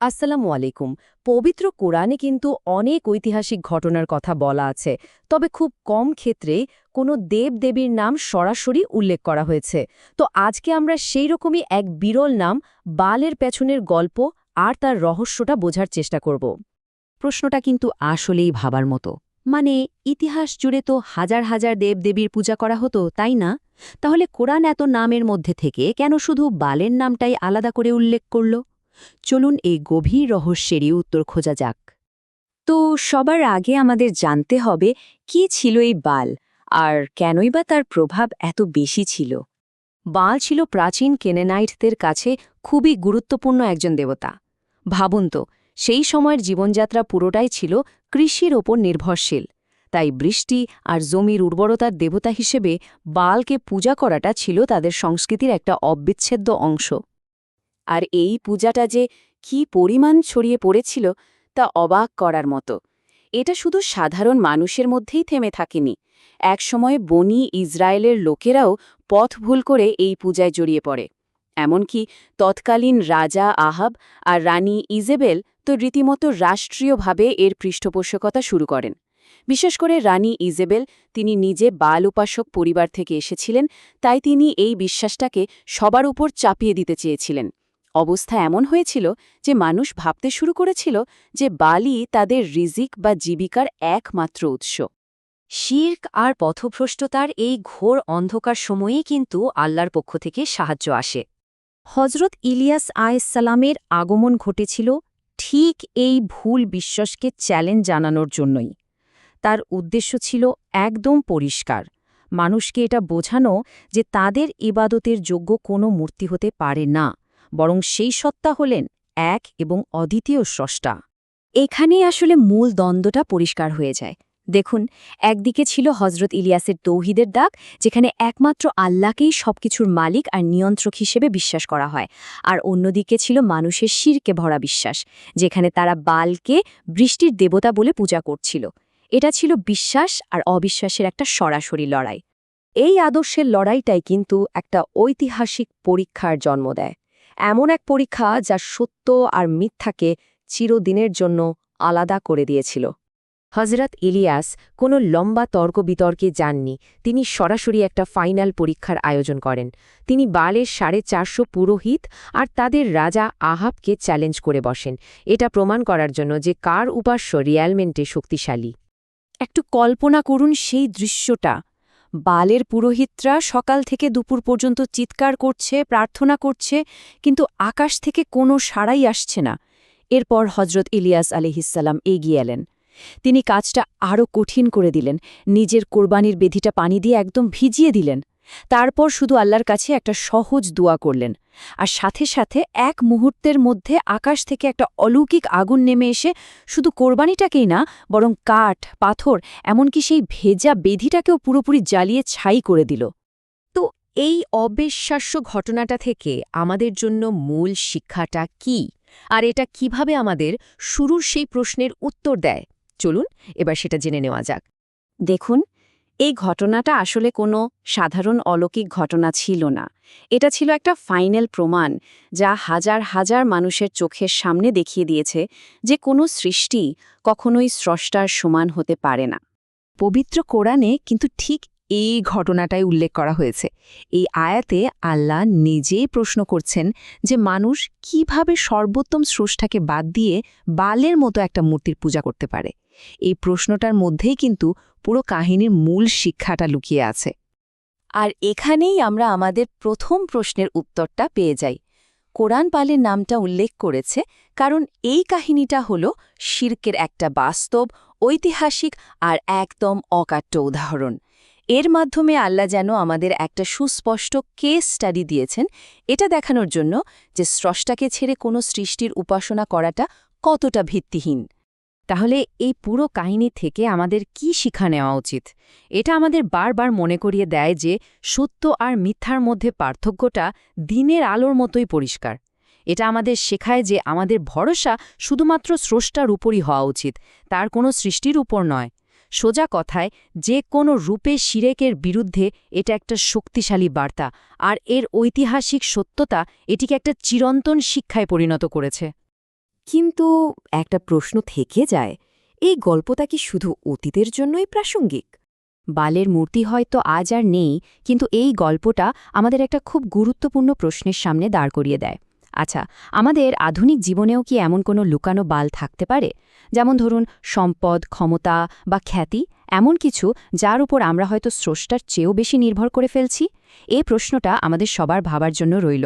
আসসালামু আলাইকুম। পবিত্র কোরআনে কিন্তু অনেক ঐতিহাসিক ঘটনার কথা বলা আছে, তবে খুব কম ক্ষেত্রেই কোনো দেব-দেবীর নাম সরাসরি উল্লেখ করা হয়েছে। তো আজকে আমরা সেই রকমই এক বিরল নাম বালের পেছনের গল্প আর তার রহস্যটা বোঝার চেষ্টা করব। প্রশ্নটা কিন্তু আসলেই ভাবার মতো। মানে ইতিহাস জুড়ে তো হাজার হাজার দেবদেবীর পূজা করা হতো, তাই না? তাহলে কোরআন এত নামের মধ্যে থেকে কেন শুধু বালের নামটাই আলাদা করে উল্লেখ করল? চলুন এই গভীর রহস্যেরই উত্তর খোঁজা যাক। তো সবার আগে আমাদের জানতে হবে কি ছিল এই বাল, আর কেনই বা তার প্রভাব এত বেশি ছিল। বাল ছিল প্রাচীন কেনেনাইটদের কাছে খুবই গুরুত্বপূর্ণ একজন দেবতা। ভাবুন তো, সেই সময়ের জীবনযাত্রা পুরোটাই ছিল কৃষির ওপর নির্ভরশীল। তাই বৃষ্টি আর জমির উর্বরতার দেবতা হিসেবে বালকে পূজা করাটা ছিল তাদের সংস্কৃতির একটা অবিচ্ছেদ্য অংশ। আর এই পূজাটা যে কি পরিমাণ ছড়িয়ে পড়েছিল তা অবাক করার মতো। এটা শুধু সাধারণ মানুষের মধ্যেই থেমে থাকেনি। একসময় বনি ইসরায়েলের লোকেরাও পথ ভুল করে এই পূজায় জড়িয়ে পড়ে। এমনকি তৎকালীন রাজা আহাব আর রানী ইজেবেল তো রীতিমতো রাষ্ট্রীয়ভাবে এর পৃষ্ঠপোষকতা শুরু করেন। বিশেষ করে রানী ইজেবেল, তিনি নিজে বাল উপাসক পরিবার থেকে এসেছিলেন, তাই তিনি এই বিশ্বাসটাকে সবার উপর চাপিয়ে দিতে চেয়েছিলেন। অবস্থা এমন হয়েছিল যে মানুষ ভাবতে শুরু করেছিল যে বালই তাদের রিজিক বা জীবিকার একমাত্র উৎস। শির্ক আর পথভ্রষ্টতার এই ঘোর অন্ধকার সময়েই কিন্তু আল্লাহর পক্ষ থেকে সাহায্য আসে। হজরত ইলিয়াস আলাইহিসসালামের আগমন ঘটেছিল ঠিক এই ভুল বিশ্বাসকে চ্যালেঞ্জ জানানোর জন্যই। তার উদ্দেশ্য ছিল একদম পরিষ্কার, মানুষকে এটা বোঝানো যে তাদের ইবাদতের যোগ্য কোনো মূর্তি হতে পারে না, বরং সেই সত্তা হলেন এক এবং অদ্বিতীয় স্রষ্টা। এখানেই আসলে মূল দ্বন্দ্বটা পরিষ্কার হয়ে যায়। দেখুন, একদিকে ছিল হজরত ইলিয়াসের তৌহিদের দাগ, যেখানে একমাত্র আল্লাহকেই সবকিছুর মালিক আর নিয়ন্ত্রক হিসেবে বিশ্বাস করা হয়, আর অন্যদিকে ছিল মানুষের শিরকে ভরা বিশ্বাস, যেখানে তারা বালকে বৃষ্টির দেবতা বলে পূজা করছিল। এটা ছিল বিশ্বাস আর অবিশ্বাসের একটা সরাসরি লড়াই। এই আদর্শের লড়াইটাই কিন্তু একটা ঐতিহাসিক পরীক্ষার জন্ম দেয়, এমন এক পরীক্ষা যা সত্য আর মিথ্যাকে চিরদিনের জন্য আলাদা করে দিয়েছিল। হজরত ইলিয়াস কোনো লম্বা তর্ক বিতর্কে যাননি, তিনি সরাসরি একটা ফাইনাল পরীক্ষার আয়োজন করেন। তিনি বালের 450 পুরোহিত আর তাদের রাজা আহাবকে চ্যালেঞ্জ করে বসেন, এটা প্রমাণ করার জন্য যে কার উপাস্য রিয়ালমেন্টে শক্তিশালী। একটু কল্পনা করুন সেই দৃশ্যটা। বালের পুরোহিতরা সকাল থেকে দুপুর পর্যন্ত চিৎকার করছে, প্রার্থনা করছে, কিন্তু আকাশ থেকে কোনো সাড়াই আসছে না। এরপর হজরত ইলিয়াস আলাইহিসসালাম এগিয়ে এলেন। তিনি কাজটা আরও কঠিন করে দিলেন, নিজের কোরবানির বেধিটা পানি দিয়ে একদম ভিজিয়ে দিলেন। তারপর শুধু আল্লাহর কাছে একটা সহজ দোয়া করলেন, আর সাথে সাথে এক মুহূর্তের মধ্যে আকাশ থেকে একটা অলৌকিক আগুন নেমে এসে শুধু কোরবানিটাকেই না, বরং কাঠ, পাথর, এমনকি সেই ভেজা বেধিটাকেও পুরোপুরি জ্বালিয়ে ছাই করে দিল। তো এই অবিশ্বাস্য ঘটনাটা থেকে আমাদের জন্য মূল শিক্ষাটা কি, আর এটা কিভাবে আমাদের শুরুর সেই প্রশ্নের উত্তর দেয়? চলুন এবার সেটা জেনে নেওয়া যাক। দেখুন, এই ঘটনাটা আসলে কোনো সাধারণ অলৌকিক ঘটনা ছিল না। এটা ছিল একটা ফাইনাল প্রমাণ, যা হাজার হাজার মানুষের চোখের সামনে দেখিয়ে দিয়েছে যে কোনো সৃষ্টি কখনোই স্রষ্টার সমান হতে পারে না। পবিত্র কোরআনে কিন্তু ঠিক এই ঘটনাটাই উল্লেখ করা হয়েছে। এই আয়াতে আল্লাহ নিজেই প্রশ্ন করছেন যে মানুষ কিভাবে সর্বোত্তম স্রষ্টাকে বাদ দিয়ে বালের মতো একটা মূর্তির পূজা করতে পারে। এই প্রশ্নটার মধ্যেই কিন্তু পুরো কাহিনীর মূল শিক্ষাটা লুকিয়ে আছে। আর এখানেই আমরা আমাদের প্রথম প্রশ্নের উত্তরটা পেয়ে যাই। কোরআন বালের নামটা উল্লেখ করেছে কারণ এই কাহিনীটা হল শিরকের একটা বাস্তব, ঐতিহাসিক আর একদম অকাট্য উদাহরণ। এর মাধ্যমে আল্লাহ যেন আমাদের একটা সুস্পষ্ট কেস স্টাডি দিয়েছেন, এটা দেখানোর জন্য যে স্রষ্টাকে ছেড়ে কোনো সৃষ্টির উপাসনা করাটা কতটা ভিত্তিহীন। তাহলে এই পুরো কাহিনী থেকে আমাদের কি শিক্ষা নেওয়া উচিত? এটা আমাদের বারবার মনে করিয়ে দেয় যে সত্য আর মিথ্যার মধ্যে পার্থক্যটা দিনের আলোর মতোই পরিষ্কার। এটা আমাদের শেখায় যে আমাদের ভরসা শুধুমাত্র স্রষ্টার উপরই হওয়া উচিত, তার কোনো সৃষ্টির উপর নয়। সোজা কথায়, যে কোনো রূপে শিরেকের বিরুদ্ধে এটা একটা শক্তিশালী বার্তা, আর এর ঐতিহাসিক সত্যতা এটিকে একটা চিরন্তন শিক্ষায় পরিণত করেছে। কিন্তু একটা প্রশ্ন থেকে যায়, এই গল্পটা কি শুধু অতীতের জন্যই প্রাসঙ্গিক? বালের মূর্তি হয়তো আজ আর নেই, কিন্তু এই গল্পটা আমাদের একটা খুব গুরুত্বপূর্ণ প্রশ্নের সামনে দাঁড় করিয়ে দেয়। আচ্ছা, আমাদের আধুনিক জীবনেও কি এমন কোনো লুকানো বাল থাকতে পারে? যেমন ধরুন সম্পদ, ক্ষমতা বা খ্যাতি, এমন কিছু যার উপর আমরা হয়তো স্রষ্টার চেয়েও বেশি নির্ভর করে ফেলছি? এই প্রশ্নটা আমাদের সবার ভাবার জন্য রইল।